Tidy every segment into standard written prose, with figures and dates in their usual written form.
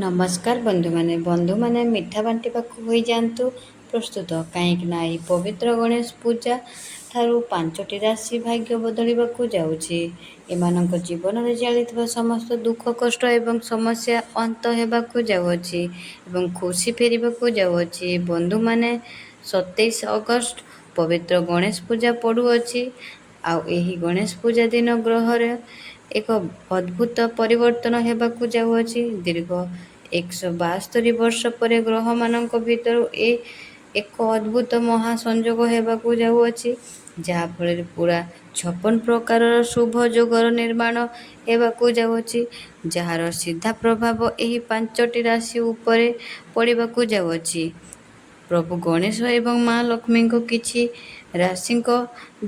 ନମସ୍କାର ବନ୍ଧୁମାନେ ମିଠା ବାଣ୍ଟିବାକୁ ହୋଇଯାଆନ୍ତୁ ପ୍ରସ୍ତୁତ, କାହିଁକିନା ଏହି ପବିତ୍ର ଗଣେଶ ପୂଜା ଠାରୁ 5ଟି ରାଶି ଭାଗ୍ୟ ବଦଳିବାକୁ ଯାଉଛି। ଏମାନଙ୍କ ଜୀବନରେ ଚାଲିଥିବା ସମସ୍ତ ଦୁଃଖ କଷ୍ଟ ଏବଂ ସମସ୍ୟା ଅନ୍ତ ହେବାକୁ ଯାଉଅଛି ଏବଂ ଖୁସି ଫେରିବାକୁ ଯାଉଅଛି। ବନ୍ଧୁମାନେ, 27 ଅଗଷ୍ଟ ପବିତ୍ର ଗଣେଶ ପୂଜା ପଡ଼ୁଅଛି। ଆଉ ଏହି ଗଣେଶ ପୂଜା ଦିନ ଗ୍ରହରେ ଏକ ଅଦ୍ଭୁତ ପରିବର୍ତ୍ତନ ହେବାକୁ ଯାଉଅଛି। ଦୀର୍ଘ 172 ବର୍ଷ ପରେ ଗ୍ରହମାନଙ୍କ ଭିତରୁ ଏକ ଅଦ୍ଭୁତ ମହାସଂଯୋଗ ହେବାକୁ ଯାଉଅଛି, ଯାହାଫଳରେ ପୁରା 56 ପ୍ରକାରର ଶୁଭ ଯୋଗର ନିର୍ମାଣ ହେବାକୁ ଯାଉଅଛି, ଯାହାର ସିଧା ପ୍ରଭାବ ଏହି 5ଟି ରାଶି ଉପରେ ପଡ଼ିବାକୁ ଯାଉଅଛି। ପ୍ରଭୁ ଗଣେଶ ଏବଂ ମା ଲକ୍ଷ୍ମୀଙ୍କ କିଛି ରାଶିଙ୍କ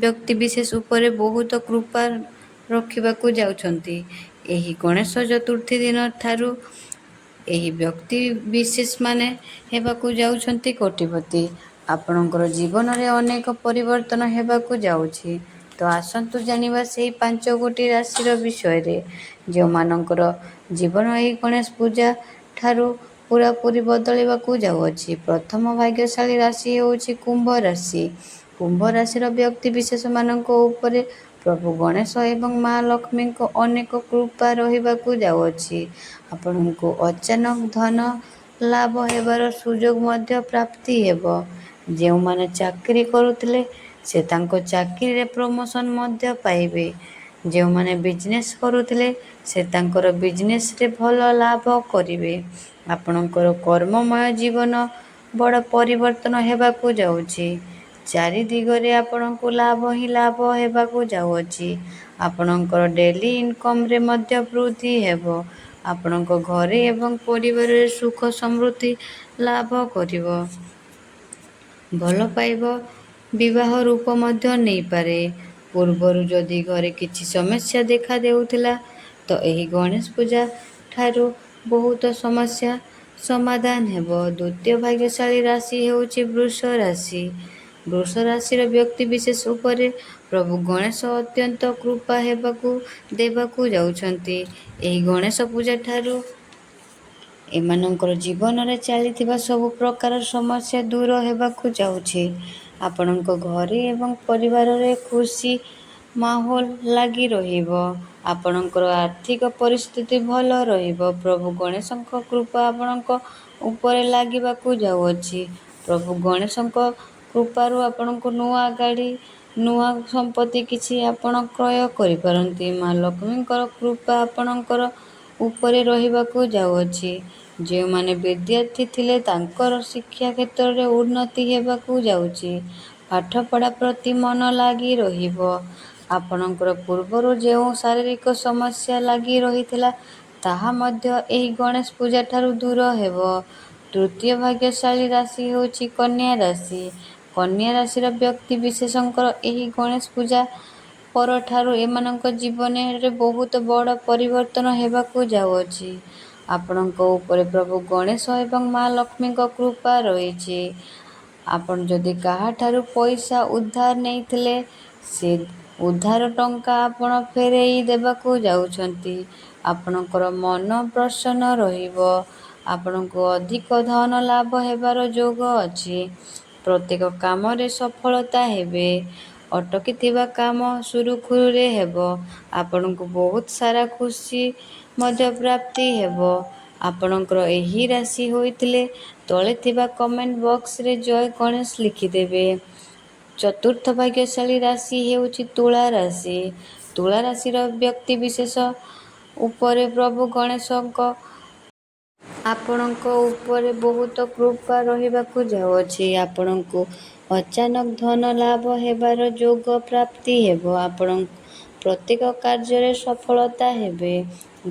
ବ୍ୟକ୍ତିବିଶେଷ ଉପରେ ବହୁତ କୃପା ରଖିବାକୁ ଯାଉଛନ୍ତି। ଏହି ଗଣେଶ ଚତୁର୍ଥୀ ଦିନ ଠାରୁ ଏହି ବ୍ୟକ୍ତିବିଶେଷମାନେ ହେବାକୁ ଯାଉଛନ୍ତି କୋଟିପତି। ଆପଣଙ୍କର ଜୀବନରେ ଅନେକ ପରିବର୍ତ୍ତନ ହେବାକୁ ଯାଉଛି। ତ ଆସନ୍ତୁ ଜାଣିବା ସେହି 5ଗୋଟି ରାଶିର ବିଷୟରେ, ଯେଉଁମାନଙ୍କର ଜୀବନ ଏହି ଗଣେଶ ପୂଜା ଠାରୁ ପୂରାପୂରି ବଦଳିବାକୁ ଯାଉଅଛି। ପ୍ରଥମ ଭାଗ୍ୟଶାଳୀ ରାଶି ହେଉଛି କୁମ୍ଭ ରାଶି। କୁମ୍ଭ ରାଶିର ବ୍ୟକ୍ତିବିଶେଷମାନଙ୍କ ଉପରେ ପ୍ରଭୁ ଗଣେଶ ଏବଂ ମା ଲକ୍ଷ୍ମୀଙ୍କ ଅନେକ କୃପା ରହିବାକୁ ଯାଉଅଛି। ଆପଣଙ୍କୁ ଅଚାନକ ଧନ ଲାଭ ହେବାର ସୁଯୋଗ ମଧ୍ୟ ପ୍ରାପ୍ତି ହେବ। ଯେଉଁମାନେ ଚାକିରି କରୁଥିଲେ, ସେ ତାଙ୍କ ଚାକିରିରେ ପ୍ରମୋଶନ ମଧ୍ୟ ପାଇବେ। ଯେଉଁମାନେ ବିଜନେସ୍ କରୁଥିଲେ, ସେ ତାଙ୍କର ବିଜନେସ୍ରେ ଭଲ ଲାଭ କରିବେ। ଆପଣଙ୍କର କର୍ମମୟ ଜୀବନ ବଡ଼ ପରିବର୍ତ୍ତନ ହେବାକୁ ଯାଉଛି। ଚାରି ଦିଗରେ ଆପଣଙ୍କୁ ଲାଭ ହିଁ ଲାଭ ହେବାକୁ ଯାଉଅଛି। ଆପଣଙ୍କର ଡେଲି ଇନକମ୍ରେ ମଧ୍ୟ ବୃଦ୍ଧି ହେବ। ଆପଣଙ୍କ ଘରେ ଏବଂ ପରିବାରରେ ସୁଖ ସମୃଦ୍ଧି ଲାଭ କରିବ। ଭଲ ପାଇବା ବିବାହ ରୂପ ମଧ୍ୟ ନେଇପାରେ। ପୂର୍ବରୁ ଯଦି ଘରେ କିଛି ସମସ୍ୟା ଦେଖା ଦେଉଥିଲା, ତ ଏହି ଗଣେଶ ପୂଜା ଠାରୁ ବହୁତ ସମସ୍ୟା ସମାଧାନ ହେବ। ଦ୍ୱିତୀୟ ଭାଗ୍ୟଶାଳୀ ରାଶି ହେଉଛି ବୃଷ ରାଶି। ବୃଷ ରାଶିର ବ୍ୟକ୍ତିବିଶେଷ ଉପରେ ପ୍ରଭୁ ଗଣେଶ ଅତ୍ୟନ୍ତ କୃପା ଦେବାକୁ ଯାଉଛନ୍ତି। ଏହି ଗଣେଶ ପୂଜା ଠାରୁ ଏମାନଙ୍କର ଜୀବନରେ ଚାଲିଥିବା ସବୁ ପ୍ରକାର ସମସ୍ୟା ଦୂର ହେବାକୁ ଯାଉଛି। ଆପଣଙ୍କ ଘରେ ଏବଂ ପରିବାରରେ ଖୁସି ମାହୋଲ ଲାଗି ରହିବ। ଆପଣଙ୍କର ଆର୍ଥିକ ପରିସ୍ଥିତି ଭଲ ରହିବ। ପ୍ରଭୁ ଗଣେଶଙ୍କ କୃପା ଆପଣଙ୍କ ଉପରେ ଲାଗିବାକୁ ଯାଉଅଛି। ପ୍ରଭୁ ଗଣେଶଙ୍କ କୃପାରୁ ଆପଣଙ୍କୁ ନୂଆ ଗାଡ଼ି, ନୂଆ ସମ୍ପତ୍ତି କିଛି ଆପଣ କ୍ରୟ କରିପାରନ୍ତି। ମା ଲକ୍ଷ୍ମୀଙ୍କର କୃପା ଆପଣଙ୍କର ଉପରେ ରହିବାକୁ ଯାଉଅଛି। ଯେଉଁମାନେ ବିଦ୍ୟାର୍ଥୀ ଥିଲେ, ତାଙ୍କର ଶିକ୍ଷା କ୍ଷେତ୍ରରେ ଉନ୍ନତି ହେବାକୁ ଯାଉଛି। ପାଠପଢ଼ା ପ୍ରତି ମନ ଲାଗି ରହିବ। ଆପଣଙ୍କର ପୂର୍ବରୁ ଯେଉଁ ଶାରୀରିକ ସମସ୍ୟା ଲାଗି ରହିଥିଲା, ତାହା ମଧ୍ୟ ଏହି ଗଣେଶ ପୂଜା ଠାରୁ ଦୂର ହେବ। ତୃତୀୟ ଭାଗ୍ୟଶାଳୀ ରାଶି ହେଉଛି କନ୍ୟା ରାଶି। କନ୍ୟା ରାଶିର ବ୍ୟକ୍ତିବିଶେଷଙ୍କର ଏହି ଗଣେଶ ପୂଜା ପରଠାରୁ ଏମାନଙ୍କ ଜୀବନରେ ବହୁତ ବଡ଼ ପରିବର୍ତ୍ତନ ହେବାକୁ ଯାଉଅଛି। ଆପଣଙ୍କ ଉପରେ ପ୍ରଭୁ ଗଣେଶ ଏବଂ ମା ଲକ୍ଷ୍ମୀଙ୍କ କୃପା ରହିଛି। ଆପଣ ଯଦି କାହାଠାରୁ ପଇସା ଉଧାର ନେଇଥିଲେ, ସେ ଉଧାର ଟଙ୍କା ଆପଣ ଫେରାଇ ଦେବାକୁ ଯାଉଛନ୍ତି। ଆପଣଙ୍କର ମନ ପ୍ରସନ୍ନ ରହିବ। ଆପଣଙ୍କୁ ଅଧିକ ଧନ ଲାଭ ହେବାର ଯୋଗ ଅଛି। ପ୍ରତ୍ୟେକ କାମରେ ସଫଳତା ହେବେ। ଅଟକିଥିବା କାମ ସୁରୁଖୁରୁରେ ହେବ। ଆପଣଙ୍କୁ ବହୁତ ସାରା ଖୁସି ମଧ୍ୟ ପ୍ରାପ୍ତି ହେବ। ଆପଣଙ୍କର ଏହି ରାଶି ହୋଇଥିଲେ, ତଳେ ଥିବା କମେଣ୍ଟ ବକ୍ସରେ ଜୟ ଗଣେଶ ଲେଖିଦେବେ। ଚତୁର୍ଥ ଭାଗ୍ୟଶାଳୀ ରାଶି ହେଉଛି ତୁଳା ରାଶି। ତୁଳା ରାଶିର ବ୍ୟକ୍ତିବିଶେଷ ଉପରେ ପ୍ରଭୁ ଗଣେଶଙ୍କ ଆପଣଙ୍କ ଉପରେ ବହୁତ କୃପା ରହିବାକୁ ଯାଉଅଛି। ଆପଣଙ୍କୁ ଅଚାନକ ଧନ ଲାଭ ହେବାର ଯୋଗ ପ୍ରାପ୍ତି ହେବ। ଆପଣ ପ୍ରତ୍ୟେକ କାର୍ଯ୍ୟରେ ସଫଳତା ହେବେ।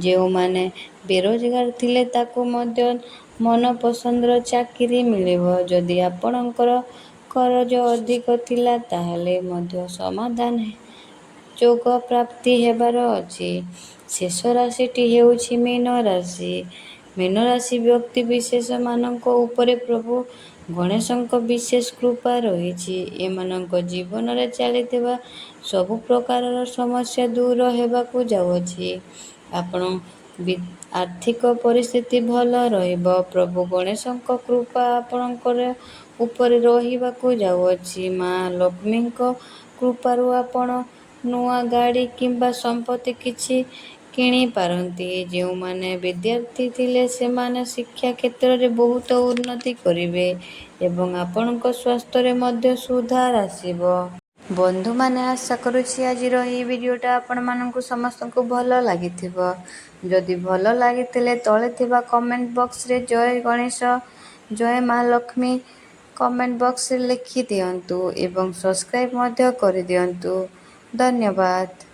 ଯେଉଁମାନେ ବେରୋଜଗାର ଥିଲେ, ତାକୁ ମଧ୍ୟ ମନପସନ୍ଦର ଚାକିରି ମିଳିବ। ଯଦି ଆପଣଙ୍କର କରଜ ଅଧିକ ଥିଲା, ତାହେଲେ ମଧ୍ୟ ସମାଧାନ ଯୋଗ ପ୍ରାପ୍ତି ହେବାର ଅଛି। ଶେଷ ରାଶିଟି ହେଉଛି ମୀନ ରାଶି। ମୀନ ରାଶି ବ୍ୟକ୍ତିବିଶେଷମାନଙ୍କ ଉପରେ ପ୍ରଭୁ ଗଣେଶଙ୍କ ବିଶେଷ କୃପା ରହିଛି। ଏମାନଙ୍କ ଜୀବନରେ ଚାଲିଥିବା ସବୁ ପ୍ରକାରର ସମସ୍ୟା ଦୂର ହେବାକୁ ଯାଉଅଛି। ଆପଣ ଆର୍ଥିକ ପରିସ୍ଥିତି ଭଲ ରହିବ। ପ୍ରଭୁ ଗଣେଶଙ୍କ କୃପା ଆପଣଙ୍କର ଉପରେ ରହିବାକୁ ଯାଉଅଛି। ମା ଲକ୍ଷ୍ମୀଙ୍କ କୃପାରୁ ଆପଣ ନୂଆ ଗାଡ଼ି କିମ୍ବା ସମ୍ପତ୍ତି କିଛି କିଣିପାରନ୍ତି। ଯେଉଁମାନେ ବିଦ୍ୟାର୍ଥୀ ଥିଲେ ସେମାନେ ଶିକ୍ଷା କ୍ଷେତ୍ରରେ ବହୁତ ଉନ୍ନତି କରିବେ ଏବଂ ଆପଣଙ୍କ ସ୍ୱାସ୍ଥ୍ୟରେ ମଧ୍ୟ ସୁଧାର ଆସିବ। ବନ୍ଧୁମାନେ, ଆଶା କରୁଛି ଆଜିର ଏହି ଭିଡ଼ିଓଟା ଆପଣମାନଙ୍କୁ ସମସ୍ତଙ୍କୁ ଭଲ ଲାଗିଥିବ। ଯଦି ଭଲ ଲାଗିଥିଲେ ତଳେ ଥିବା କମେଣ୍ଟ ବକ୍ସରେ ଜୟ ଗଣେଶ, ଜୟ ମା ଲକ୍ଷ୍ମୀ କମେଣ୍ଟ ବକ୍ସରେ ଲେଖିଦିଅନ୍ତୁ ଏବଂ ସବସ୍କ୍ରାଇବ୍ ମଧ୍ୟ କରିଦିଅନ୍ତୁ। ଧନ୍ୟବାଦ।